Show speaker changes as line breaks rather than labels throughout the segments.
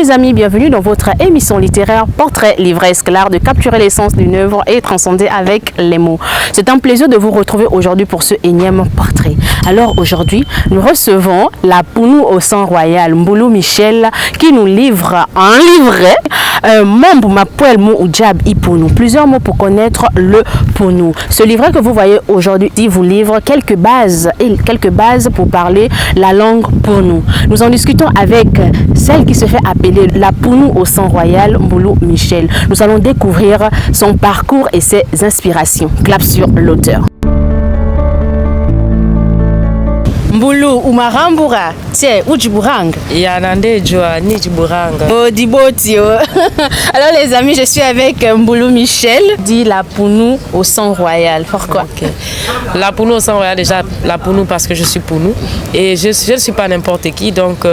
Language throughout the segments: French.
les amis, bienvenue dans votre émission littéraire Portrait livresque, l'art de capturer l'essence d'une œuvre et transcender avec les mots. C'est un plaisir de vous retrouver aujourd'hui pour ce énième portrait. Alors aujourd'hui, nous recevons la Pounou au sang royal, Mboulou Michel, qui nous livre un livret, Mambo Mapuel Mou Oudjab Ipounou. Plusieurs mots pour connaître le Pounou. Ce livret que vous voyez aujourd'hui vous livre quelques bases pour parler la langue Pounou. Nous en discutons avec celle qui se fait appeler la Pounou au sang royal, Mboulou Michel. Nous allons découvrir son parcours et ses inspirations. Clap sur l'auteur. Mboulou umarambura tiens ujiburanga
yanande joa ni jiburanga
bodiboti. Alors les amis, je suis avec Mboulou Michel, dit la Pounou au sang royal. Pourquoi?
Okay. La Pounou au sang royal, déjà la Pounou parce que je suis Pounou et je ne suis pas n'importe qui, donc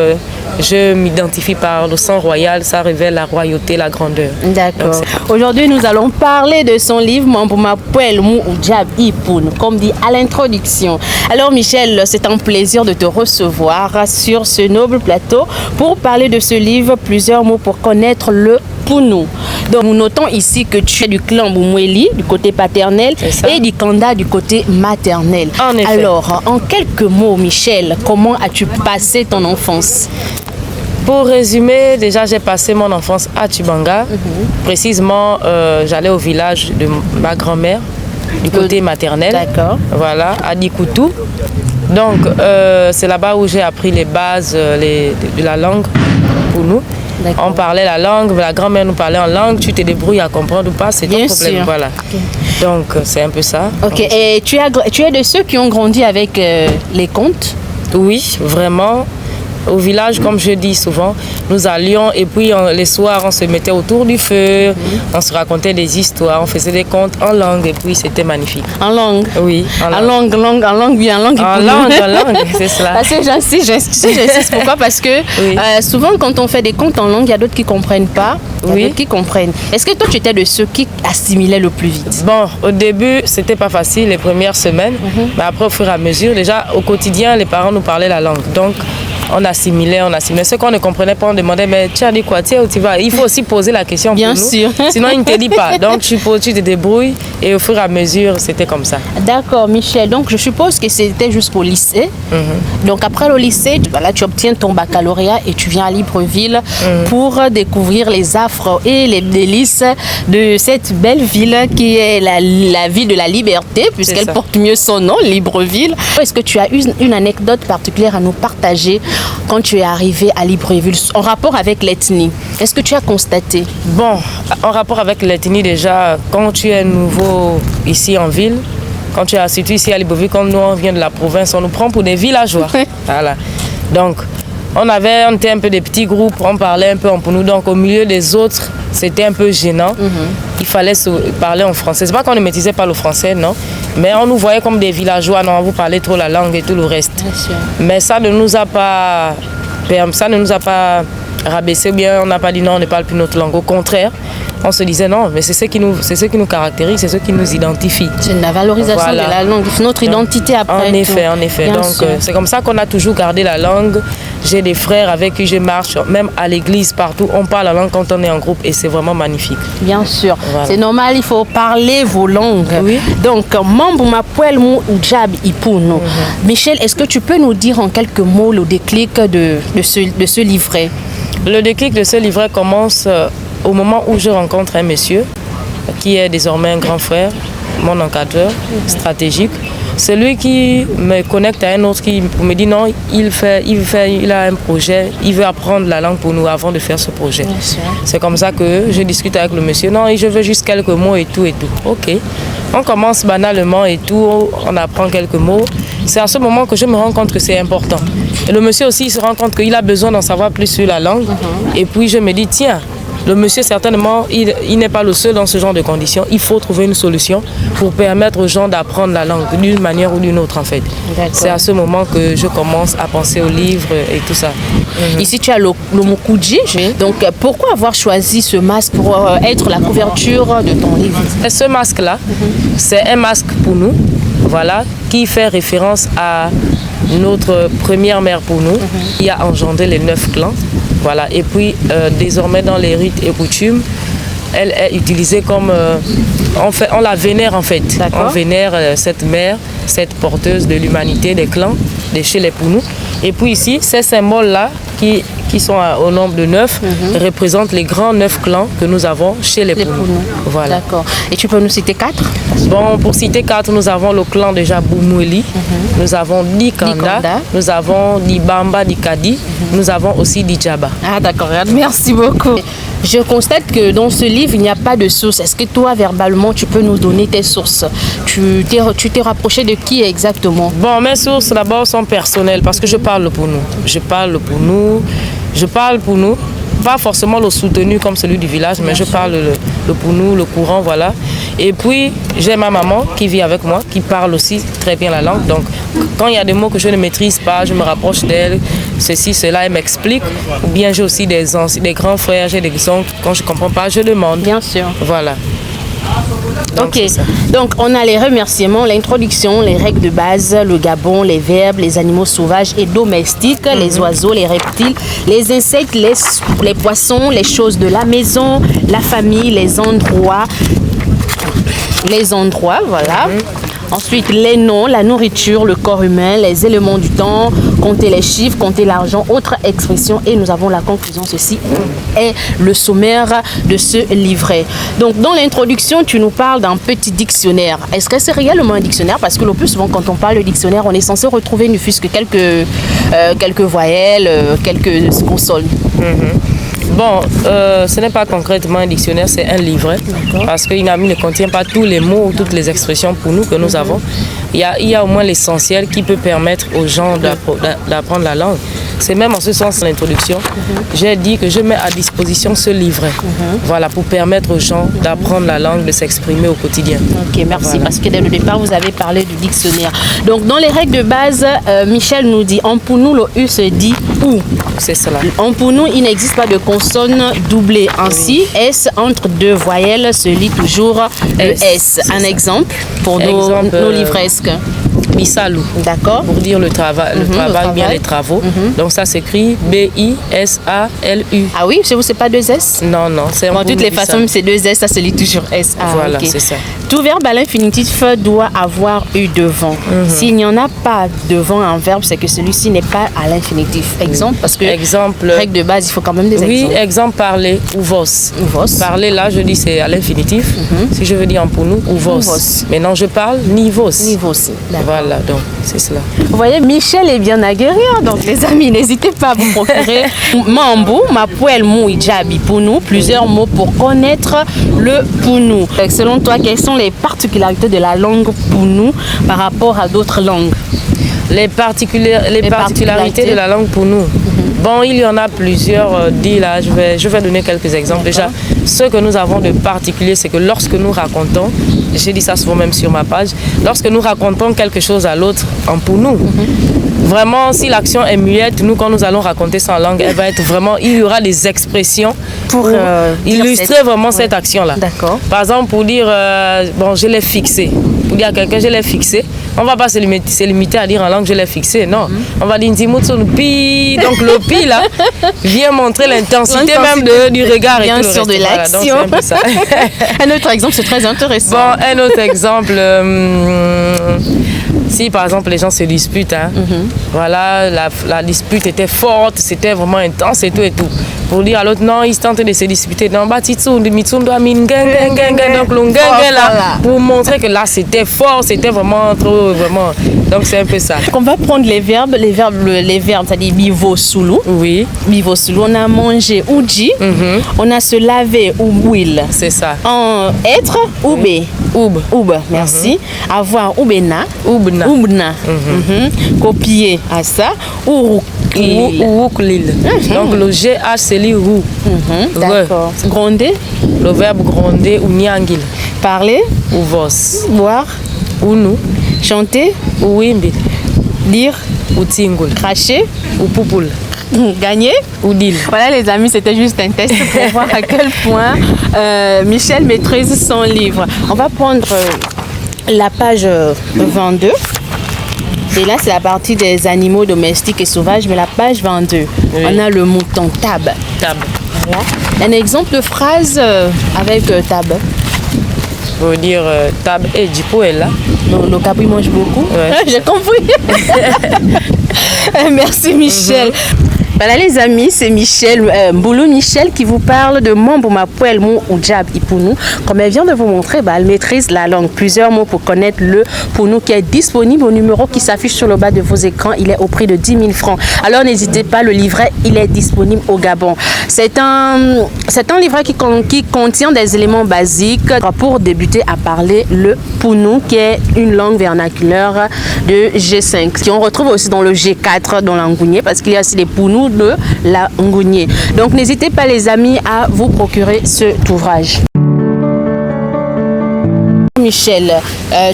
je m'identifie par le sang royal, ça révèle la royauté, la grandeur.
D'accord. Aujourd'hui nous allons parler de son livre Mambo Mapuel Mou Oudjab Ipounou, comme dit à l'introduction. Alors Michel, c'est un plaisir de te recevoir sur ce noble plateau pour parler de ce livre, plusieurs mots pour connaître le Pounou. Donc nous notons ici que tu es du clan Boumoueli du côté paternel et du Kanda du côté maternel.
En effet.
Alors en quelques mots Michel, comment as-tu passé ton enfance?
Pour résumer, déjà j'ai passé mon enfance à Tchibanga. Précisément, j'allais au village de ma grand-mère du côté maternel.
D'accord.
Voilà, à Dikoutou. Donc c'est là-bas où j'ai appris les bases de la langue pour nous. On parlait la langue, la grand-mère nous parlait en langue, tu te débrouilles à comprendre ou pas, c'est ton problème.
Sûr.
Voilà. Okay. Donc c'est un peu ça.
Ok, et tu es de ceux qui ont grandi avec les contes?
Oui, vraiment. Au village, comme je dis souvent, nous allions et puis les soirs, on se mettait autour du feu, on se racontait des histoires, on faisait des contes en langue et puis c'était magnifique.
En langue?
Oui,
en langue. En langue,
c'est cela.
Parce que j'insiste. Pourquoi? Parce que souvent quand on fait des contes en langue, il y a d'autres qui ne comprennent pas, d'autres qui comprennent. Est-ce que toi tu étais de ceux qui assimilaient le plus vite?
Bon, au début, c'était pas facile les premières semaines, mais après au fur et à mesure, déjà au quotidien, les parents nous parlaient la langue. Donc, on assimilait. Ce qu'on ne comprenait pas, on demandait, mais tu as dit quoi? Tu sais où tu vas? Il faut aussi poser la question
Bien
pour
sûr.
Nous. Sinon, il ne te dit pas. Donc, tu te débrouilles et au fur et à mesure, c'était comme ça.
D'accord, Michel. Donc, je suppose que c'était jusqu'au lycée. Donc, après le lycée, tu obtiens ton baccalauréat et tu viens à Libreville pour découvrir les affres et les délices de cette belle ville qui est la ville de la liberté, puisqu'elle porte mieux son nom, Libreville. Est-ce que tu as une anecdote particulière à nous partager quand tu es arrivé à Libreville, en rapport avec l'ethnie? Est-ce que tu as constaté?
Bon, en rapport avec l'ethnie, déjà, quand tu es nouveau ici en ville, quand tu es surtout ici à Libreville, comme nous, on vient de la province, on nous prend pour des villageois. Voilà. Donc, on était un peu des petits groupes, on parlait un peu en Pounou, donc au milieu des autres, c'était un peu gênant. Il fallait se parler en français. C'est pas qu'on ne maîtrisait pas le français, non, mais on nous voyait comme des villageois, non, vous parlez trop la langue et tout le reste. Mais ça ne nous a pas rabaissé, ou bien on n'a pas dit non, on ne parle plus notre langue. Au contraire, on se disait non, mais c'est ce qui nous caractérise, c'est ce qui nous identifie.
C'est la valorisation de la langue, notre identité après.
En effet. Donc c'est comme ça qu'on a toujours gardé la langue. J'ai des frères avec qui je marche, même à l'église, partout, on parle la langue quand on est en groupe et c'est vraiment magnifique.
Bien sûr, c'est normal, il faut parler vos langues.
Oui.
Donc, Mambo Mapuel Mou Oudjab Ipounou. Michel, est-ce que tu peux nous dire en quelques mots le déclic de ce livret?
Le déclic de ce livret commence au moment où je rencontre un monsieur qui est désormais un grand frère, mon encadreur stratégique. C'est lui qui me connecte à un autre qui me dit non, il a un projet, il veut apprendre la langue pour nous avant de faire ce projet. C'est comme ça que je discute avec le monsieur. Non, je veux juste quelques mots et tout. Ok. On commence banalement et tout, on apprend quelques mots. C'est à ce moment que je me rends compte que c'est important. Et le monsieur aussi, il se rend compte qu'il a besoin d'en savoir plus sur la langue. Et puis je me dis, tiens, le monsieur, certainement, il n'est pas le seul dans ce genre de conditions. Il faut trouver une solution pour permettre aux gens d'apprendre la langue d'une manière ou d'une autre, en fait. C'est à ce moment que je commence à penser aux livres et tout ça.
Ici, tu as le Mokuji. Donc, pourquoi avoir choisi ce masque pour être la couverture de ton livre?
Ce masque-là, c'est un masque pour nous, voilà, qui fait référence à notre première mère pour nous, qui a engendré les 9 clans. Voilà. Et puis, désormais, dans les rites et coutumes, elle est utilisée comme... on la vénère en fait. On vénère cette mère, cette porteuse de l'humanité, des clans, de chez les Pounou. Et puis ici, ces symboles-là, qui sont au nombre de 9, représentent les grands 9 clans que nous avons chez les Pounou. Voilà.
D'accord. Et tu peux nous citer 4?
Bon, pour citer 4, nous avons le clan déjà Boumoueli, nous avons Dikanda, nous avons Dibamba Dikadi, nous avons aussi Djaba.
Ah d'accord, merci beaucoup. Je constate que dans ce livre, il n'y a pas de source. Est-ce que toi, verbalement, tu peux nous donner tes sources? Tu t'es rapproché de qui exactement?
Bon, mes sources d'abord sont personnelles parce que je parle pour nous. Je parle pour nous. Pas forcément le soutenu comme celui du village, mais je parle le Pounou, le courant, voilà. Et puis, j'ai ma maman qui vit avec moi, qui parle aussi très bien la langue. Donc, quand il y a des mots que je ne maîtrise pas, je me rapproche d'elle, ceci, cela, elle m'explique. Ou bien j'ai aussi des grands frères, j'ai des oncles. Quand je ne comprends pas, je demande.
Bien sûr.
Voilà.
Donc, ok, donc on a les remerciements, l'introduction, les règles de base, le Gabon, les verbes, les animaux sauvages et domestiques, les oiseaux, les reptiles, les insectes, les poissons, les choses de la maison, la famille, les endroits, voilà. Ensuite, les noms, la nourriture, le corps humain, les éléments du temps, compter les chiffres, compter l'argent, autres expressions. Et nous avons la conclusion, ceci est le sommaire de ce livret. Donc, dans l'introduction, tu nous parles d'un petit dictionnaire. Est-ce que c'est réellement un dictionnaire? Parce que le plus souvent, quand on parle de dictionnaire, on est censé retrouver ne fût-ce que quelques voyelles, quelques consonnes.
Bon, ce n'est pas concrètement un dictionnaire, c'est un livret. Parce qu'il ne contient pas tous les mots ou toutes les expressions pour nous que nous avons. Il y a au moins l'essentiel qui peut permettre aux gens d'apprendre la langue. C'est même en ce sens l'introduction. J'ai dit que je mets à disposition ce livret. Voilà, pour permettre aux gens d'apprendre la langue, de s'exprimer au quotidien.
Ok, merci. Voilà. Parce que dès le départ, vous avez parlé du dictionnaire. Donc, dans les règles de base, Michel nous dit, en Pounou, le U se dit OU.
C'est cela.
En Pounou, il n'existe pas de consonne doublée. Ainsi, S entre deux voyelles se lit toujours S. Un exemple pour nos livresques.
Bisalou.
D'accord.
Pour dire le travail, bien les travaux. Donc ça s'écrit B-I-S-A-L-U.
Ah oui, chez vous c'est pas deux S?
Non, c'est
de toutes les façons, c'est deux S, ça se lit toujours S. Ah,
voilà,
okay.
C'est ça.
Tout verbe à l'infinitif doit avoir eu devant. S'il n'y en a pas devant un verbe, c'est que celui-ci n'est pas à l'infinitif. Exemple, parce que règle de base, il faut quand même des exemples.
Oui, exemple, parler ou vos. Parler, là, je dis c'est à l'infinitif. Si je veux dire en Pounou, ou vos. Maintenant, je parle ni vos.
Ni vos.
Voilà, donc c'est cela.
Vous voyez, Michel est bien aguerri, donc les amis, n'hésitez pas à vous procurer Mambo, Mapuel, Mou, Djabi, Pounou, plusieurs mots pour connaître le Pounou. Selon toi, quelles sont les particularités de la langue Pounou par rapport à d'autres langues?
Les particularités de la langue Pounou. Bon, il y en a plusieurs. Là, je vais donner quelques exemples. Déjà, ce que nous avons de particulier, c'est que lorsque nous racontons, j'ai dit ça souvent même sur ma page, lorsque nous racontons quelque chose à l'autre en Pounou, vraiment, si l'action est muette, nous, quand nous allons raconter ça en langue, elle va être vraiment, il y aura des expressions pour illustrer vraiment cette action-là.
D'accord.
Par exemple, pour dire, bon, je l'ai fixé. Pour dire à quelqu'un, je l'ai fixé. On ne va pas se limiter à dire en langue, je l'ai fixé. Non. On va dire, pi. Donc, le pi, là, vient montrer l'intensité même du regard.
Bien
et tout
sûr,
le reste.
de l'action.
Voilà, donc, c'est un peu ça.
Un autre exemple, c'est très intéressant.
Bon, un autre exemple. Si par exemple les gens se disputent, voilà, la dispute était forte, c'était vraiment intense et tout. Pour dire à l'autre, non, ils tentent de se disputer. Donc, pour montrer que là c'était fort, c'était vraiment trop, vraiment. Donc c'est un peu ça.
On va prendre les verbes, c'est-à-dire bivo soulou.
Oui.
Bivo soulou. On a mangé ou dit, on a se laver ou bouil.
C'est ça.
En être ou bé. Oub, merci. Avoir ou bena. Oubna. Copier à ça. Ou
lil. Donc le GH c'est li rou.
D'accord. Gronder.
Le verbe gronder ou nyangil.
Parler.
Ou vos.
Boire.
Ou nous.
Chanter.
Ou wimbi.
Dire.
Ou tingul.
Cracher.
Ou poupoule.
Gagner
ou deal.
Voilà les amis, c'était juste un test pour voir à quel point Michel maîtrise son livre. On va prendre la page 22. Et là, c'est la partie des animaux domestiques et sauvages, mais la page 22. Oui. On a le mouton tab.
Tab.
Voilà. Un exemple de phrase avec tab.
Pour dire tab et Djipo est là.
Le cabri mange beaucoup. Ouais, j'ai compris. Merci Michel. Voilà les amis, c'est Michel, Mboulou Michel qui vous parle de Mambouma Pouelmou ou Djab Ipounou. Comme elle vient de vous montrer, elle maîtrise la langue. Plusieurs mots pour connaître le Pounou qui est disponible au numéro qui s'affiche sur le bas de vos écrans. Il est au prix de 10 000 francs. Alors n'hésitez pas, le livret, il est disponible au Gabon. C'est un livret qui contient des éléments basiques pour débuter à parler le Pounou, qui est une langue vernaculaire de G5, qu'on retrouve aussi dans le G4, dans l'Angounié, parce qu'il y a aussi les Pounous de la Ngounié. Donc n'hésitez pas les amis à vous procurer cet ouvrage. Michel,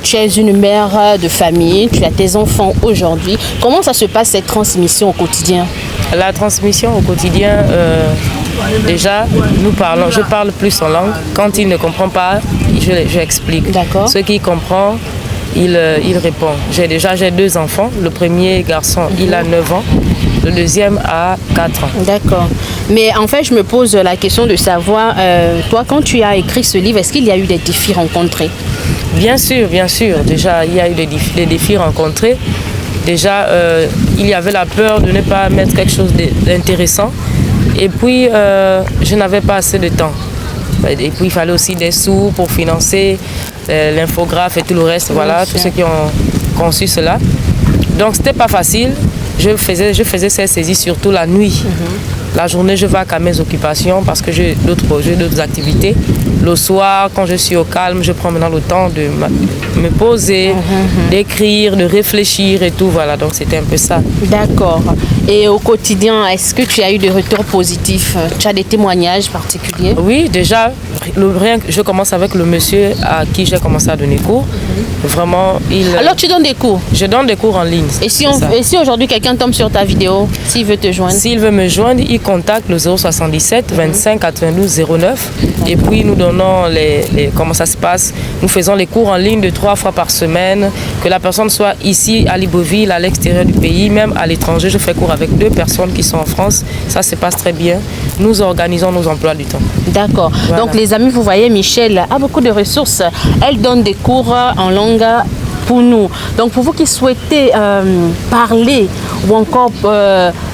tu es une mère de famille, tu as tes enfants aujourd'hui. Comment ça se passe cette transmission au quotidien?
La transmission au quotidien, déjà, je parle plus en langue. Quand il ne comprend pas, je explique.
D'accord.
Ce qui comprend, il répond. J'ai 2 enfants. Le premier garçon, il a 9 ans. Le deuxième a 4 ans.
D'accord. Mais en fait, je me pose la question de savoir, toi, quand tu as écrit ce livre, est-ce qu'il y a eu des défis rencontrés?
Bien sûr, bien sûr. Déjà, il y a eu des défis rencontrés. Déjà, il y avait la peur de ne pas mettre quelque chose d'intéressant. Et puis, je n'avais pas assez de temps. Et puis, il fallait aussi des sous pour financer l'infographe et tout le reste. Voilà, tous ceux qui ont conçu cela. Donc, ce n'était pas facile. Je faisais ces saisies surtout la nuit. La journée, je vais à mes occupations parce que j'ai d'autres activités. Le soir, quand je suis au calme, je prends maintenant le temps de me poser, d'écrire, de réfléchir et tout. Voilà, donc c'était un peu ça.
D'accord. Et au quotidien, est-ce que tu as eu des retours positifs? Tu as des témoignages particuliers?
Oui, déjà, je commence avec le monsieur à qui j'ai commencé à donner cours. Vraiment,
Alors, tu donnes des cours?
Je donne des cours en ligne.
Et si aujourd'hui quelqu'un tombe sur ta vidéo, s'il veut te joindre?
S'il veut me joindre, il contacte le 077 25 92 09. Et puis, nous donnons comment ça se passe. Nous faisons les cours en ligne de 3 fois par semaine. Que la personne soit ici, à Libreville, à l'extérieur du pays, même à l'étranger. Je fais cours avec 2 personnes qui sont en France. Ça se passe très bien. Nous organisons nos emplois du temps.
D'accord. Voilà. Donc, les amis, vous voyez, Michel a beaucoup de ressources. Elle donne des cours en langue pour nous. Donc, pour vous qui souhaitez parler ou encore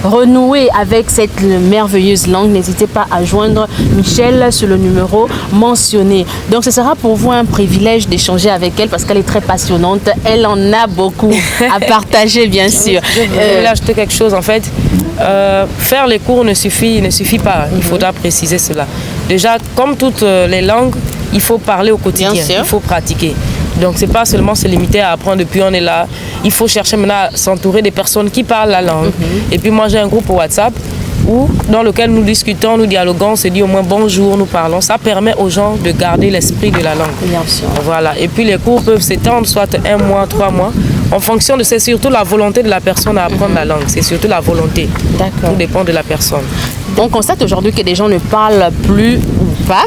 renouer avec cette merveilleuse langue, n'hésitez pas à joindre Michel sur le numéro mentionné. Donc, ce sera pour vous un privilège d'échanger avec elle parce qu'elle est très passionnante. Elle en a beaucoup à partager, bien sûr.
Je voulais ajouter quelque chose, en fait. Faire les cours ne suffit pas. Il faudra préciser cela. Déjà, comme toutes les langues, il faut parler au quotidien. Il faut pratiquer. Donc, c'est pas seulement se limiter à apprendre depuis on est là. Il faut chercher maintenant à s'entourer des personnes qui parlent la langue. Et puis, moi, j'ai un groupe WhatsApp dans lequel nous discutons, nous dialoguons, on se dit au moins bonjour, nous parlons. Ça permet aux gens de garder l'esprit de la langue.
Bien sûr.
Voilà. Et puis, les cours peuvent s'étendre soit 1 mois, 3 mois. En fonction de c'est surtout la volonté de la personne à apprendre la langue. C'est surtout la volonté.
D'accord.
Tout dépend de la personne.
On constate aujourd'hui que des gens ne parlent plus ou pas.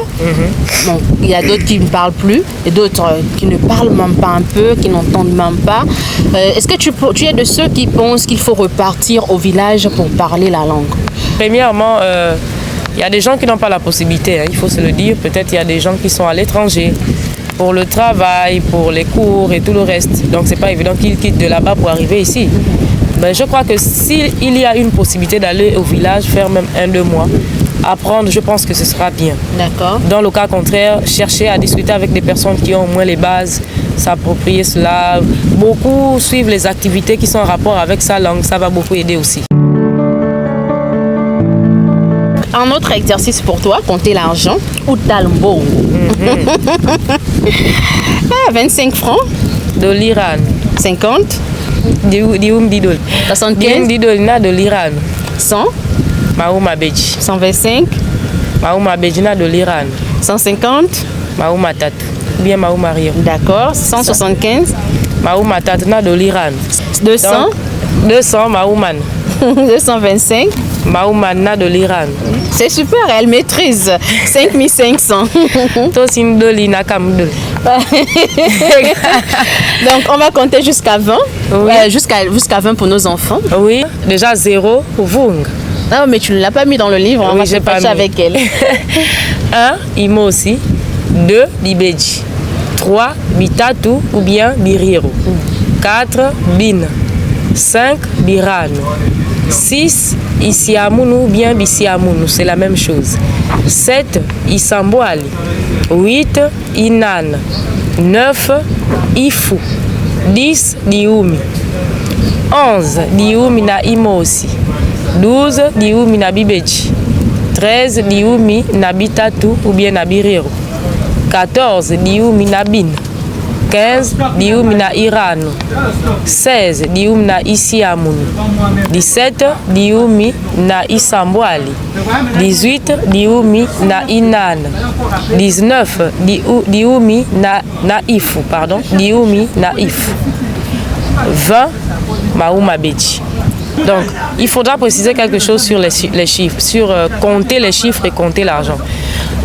Bon, il y a d'autres qui ne parlent plus et d'autres qui ne parlent même pas un peu, qui n'entendent même pas. Est-ce que tu es de ceux qui pensent qu'il faut repartir au village pour parler la langue?
Premièrement, il y a des gens qui n'ont pas la possibilité, il faut se le dire. Peut-être il y a des gens qui sont à l'étranger pour le travail, pour les cours et tout le reste. Donc, c'est pas évident qu'ils quittent de là-bas pour arriver ici. Mais je crois que s'il y a une possibilité d'aller au village, faire même 1-2 mois, apprendre, je pense que ce sera bien.
D'accord.
Dans le cas contraire, chercher à discuter avec des personnes qui ont au moins les bases, s'approprier cela. Beaucoup suivent les activités qui sont en rapport avec sa langue, ça va beaucoup aider aussi.
Un autre exercice pour toi, compter l'argent. Outalmbo. 25 francs.
De l'Iran.
50.
Dioum Didol.
75.
Dioum Didol na de l'Iran.
100.
Maouma Beji.
125.
Maouma Bejina de l'Iran.
150.
Maouma Tatou. Bien Maouma Rio.
D'accord. 175.
Maouma Tatna de l'Iran.
200.
Donc, 200 Maouman.
225.
Maoumana de l'Iran.
C'est super, elle maîtrise. 5500.
Tosindoli Nakamdol.
Donc, on va compter jusqu'à 20.
Oui.
Jusqu'à 20 pour nos enfants.
Oui, déjà 0 pour Vung.
Non, mais tu ne l'as pas mis dans le livre. On va se passer avec elle.
1. Imo aussi. 2. Bibeji. 3. Bitatu ou bien Biriro. 4. Bin. 5. Birano. 6. Isiamunu ou bien Bisiamunu. C'est la même chose. 7. Isamboali. 8. Inan. 9. Ifu. 10. Diumi. 11. Diumi na Imo aussi. 12. Diumi na Bibeji. 13. Diumi na Bitatu ou bien na Biriro. 14. Diumi na Bin. 15. Diumi na Irano. 16. Diumi na Isiamunu. 17. Diumi na Isamboali. 18. Diumi na Inana. 19. Diumi na Ifu. Pardon. Diumi na Ifu. 20. Mauma Beji. Donc, il faudra préciser quelque chose sur les chiffres, sur compter les chiffres et compter l'argent.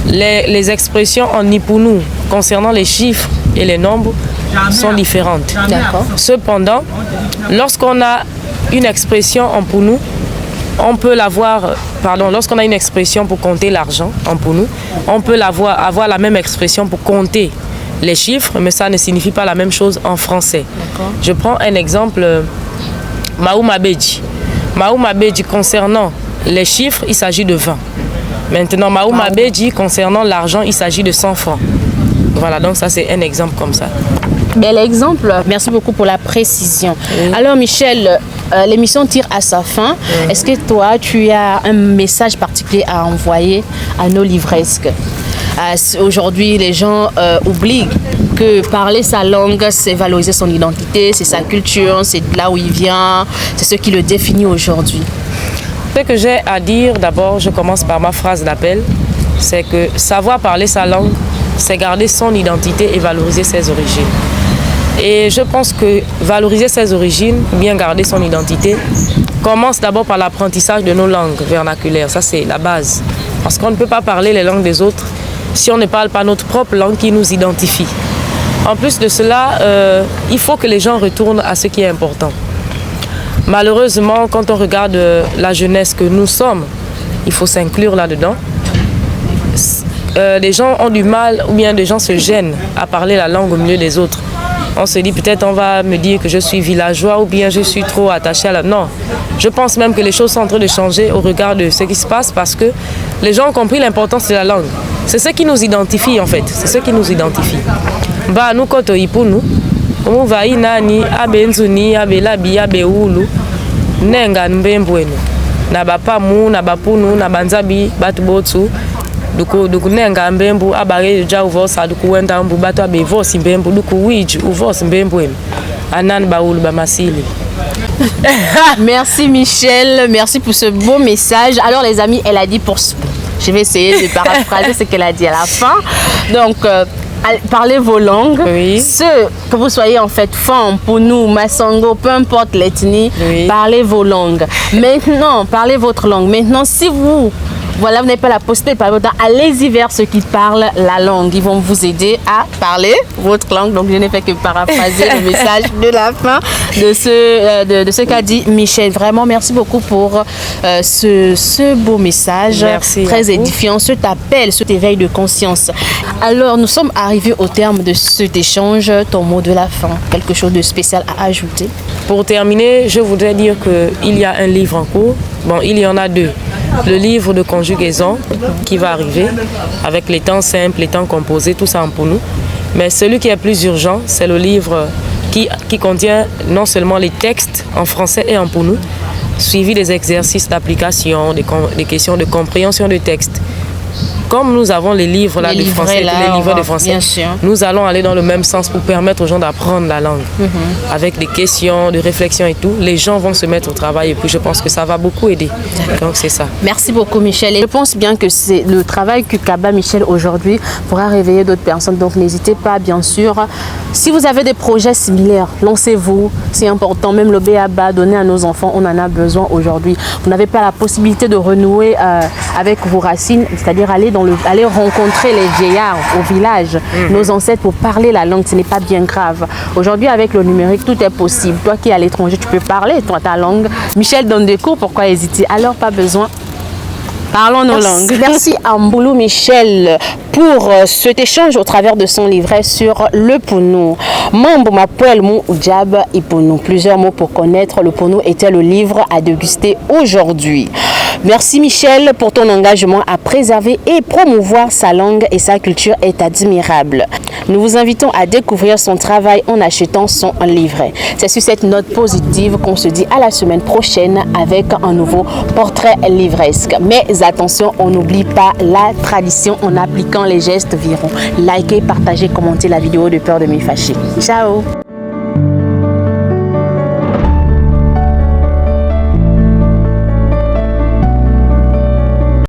Les expressions en Nipunu concernant les chiffres et les nombres sont différentes. Cependant, lorsqu'on a une expression en Punu, on peut l'avoir, lorsqu'on a une expression pour compter l'argent en Punu, on peut avoir la même expression pour compter les chiffres, mais ça ne signifie pas la même chose en français. Je prends un exemple. Mauma Beji. Mauma Beji concernant les chiffres, il s'agit de 20. Maintenant, Mauma Beji concernant l'argent, il s'agit de 100 francs. Voilà, donc ça c'est un exemple comme ça.
Bel exemple, merci beaucoup pour la précision. Oui. Alors Michel, l'émission tire à sa fin. Est-ce que toi, tu as un message particulier à envoyer à nos livresques? Aujourd'hui, les gens oublient que parler sa langue, c'est valoriser son identité, c'est sa culture, c'est là où il vient, c'est ce qui le définit aujourd'hui.
Ce que j'ai à dire, d'abord, je commence par ma phrase d'appel, c'est que savoir parler sa langue, c'est garder son identité et valoriser ses origines. Et je pense que valoriser ses origines, bien garder son identité, commence d'abord par l'apprentissage de nos langues vernaculaires. Ça, c'est la base. Parce qu'on ne peut pas parler les langues des autres si on ne parle pas notre propre langue qui nous identifie. En plus de cela, il faut que les gens retournent à ce qui est important. Malheureusement, quand on regarde la jeunesse que nous sommes, il faut s'inclure là-dedans. Les gens ont du mal ou bien des gens se gênent à parler la langue au milieu des autres. On se dit peut-être on va me dire que je suis villageois ou bien je suis trop attaché à la... Non, je pense même que les choses sont en train de changer au regard de ce qui se passe parce que les gens ont compris l'importance de la langue. C'est ce qui nous identifie en fait, c'est ce qui nous identifie. Bah nous koto ipunu, on va inani abenzuni abelabi abeulu, nenga mbembwenu, na bapamu na bapunu na banzabi batubotsu. Duku nenga mbembu abare ja uvosa duku wenda mbu bato abe vosi mbembu duku wiji uvosi mbembu anan baulu bamasili.
Merci Michel, merci pour ce beau message. Alors les amis, elle a dit je vais essayer de paraphraser ce qu'elle a dit à la fin. Donc parlez vos langues.
Oui.
Que vous soyez en fait Fon, Punu, Massango, peu importe l'ethnie, oui. Parlez vos langues. Maintenant, parlez votre langue. Maintenant, si vous n'avez pas la possibilité de parler votre langue, allez-y vers ceux qui parlent la langue. Ils vont vous aider à parler votre langue. Donc, je n'ai fait que paraphraser le message de la fin de ce qu'a dit Michel. Vraiment, merci beaucoup pour ce beau message.
Merci
très édifiant, cet appel, cet éveil de conscience. Alors, nous sommes arrivés au terme de cet échange. Ton mot de la fin, quelque chose de spécial à ajouter?
Pour terminer, je voudrais dire qu'il y a un livre en cours. Bon, il y en a deux. Le livre de conjugaison qui va arriver avec les temps simples, les temps composés, tout ça en Punu. Mais celui qui est plus urgent, c'est le livre qui contient non seulement les textes en français et en Punu, suivi des exercices d'application, des questions de compréhension de texte. Comme nous avons les livres là, de français, les livres de français, nous allons aller dans le même sens pour permettre aux gens d'apprendre la langue. Avec des questions, de réflexion et tout, les gens vont se mettre au travail et puis je pense que ça va beaucoup aider. Donc c'est ça.
Merci beaucoup Michel. Et je pense bien que c'est le travail que Kaba Michel aujourd'hui pourra réveiller d'autres personnes. Donc n'hésitez pas bien sûr. Si vous avez des projets similaires, lancez-vous. C'est important. Même le BABA donné à nos enfants, on en a besoin aujourd'hui. Vous n'avez pas la possibilité de renouer avec vos racines, c'est-à-dire aller dans aller rencontrer les vieillards au village, nos ancêtres, pour parler la langue. Ce n'est pas bien grave. Aujourd'hui, avec le numérique, tout est possible. Toi qui es à l'étranger, tu peux parler ta langue. Michel donne des cours, pourquoi hésiter? Alors, pas besoin. Parlons nos langues. Merci à Mboulou Michel pour cet échange au travers de son livret sur le Pounou. Mambo Mapuel Mou Oudjab et Pounou. Plusieurs mots pour connaître le Pounou était le livre à déguster aujourd'hui. Merci Michel pour ton engagement à préserver et promouvoir sa langue et sa culture est admirable. Nous vous invitons à découvrir son travail en achetant son livret. C'est sur cette note positive qu'on se dit à la semaine prochaine avec un nouveau portrait livresque. Mais attention, on n'oublie pas la tradition en appliquant les gestes viraux. Likez, partagez, commentez la vidéo de peur de me fâcher. Ciao!